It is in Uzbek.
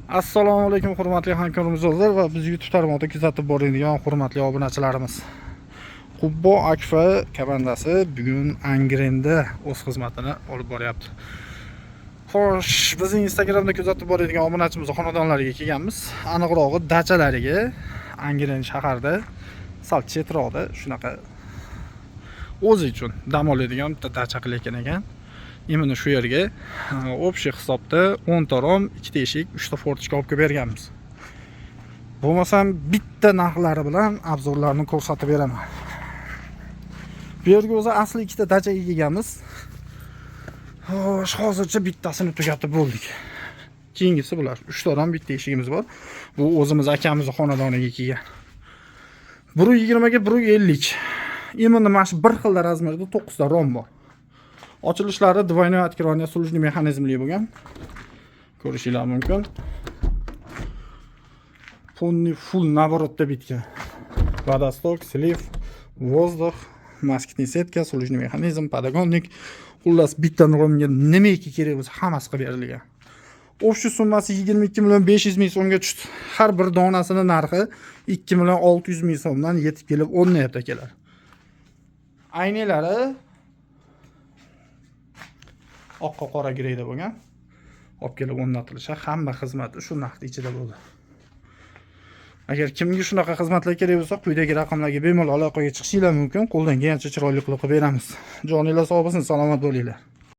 Assalomu alaykum hurmatli hamkorlar va biz YouTube tarmog'ida kuzatib boradigan hurmatli obunachilarimiz. Qubbo Akfa komandasi bugun Angrenda o'z xizmatini olib boryapti. Xo'sh, bizning Instagramda kuzatib boradigan obunachimiz xonadonlariga kelganmiz. Aniqrog'i dachalariga Angren shaharda sal chetroqda shunaqa o'zi uchun dam oladigan bitta dacha qilayotgan ekan. Imini shu yerga общий hisobda 10 ta rom, 2 ta eshik, 3 ta fortishka olib berganmiz. Bo'lmasam bitta narxlari bilan obzorlarni ko'rsatib beraman. Bu yerga o'zi asli 2 ta dachaga kelganmiz. Xo'sh, hozircha bittasini tugatib bo'ldik. Keyingisi bular. 3 ta rom, bitta eshigimiz bor. Bu o'zimiz akamizning xonadoniga kelgan. 1.20 ga 1.50. Imini mana shu bir xil razmerda 9 ta rom bor. Ochilishlari двойное открывание служебный mexanizmli bo'lgan. Ko'rishingiz mumkin. Полный full наоборотda bitgan. Водосток, слив, воздух, maskitniy setka, служебный mexanizm, подогонник. Xullas bitta romga nimaiki kerak bo'lsa hammasi qilib berilgan. Общий summasi 22 million 500 ming so'mga tushdi. Har bir donasini narxi 2 million 600 ming so'mdan yetib kelib o'rnayapti akalar. Aynalari oqqa qora greyda bo'lgan. Olib kelib o'rnatilishi, hamma xizmati shu narx ichida bo'ldi. Agar kimga shunaqa xizmatlar kerak bo'lsa, quyidagi raqamlarga bemalol aloqaga chiqishingiz mumkin. Qo'ldan kelgancha chiroyli qilib beramiz. Joninglar sog' bo'lsin, salomat bo'linglar.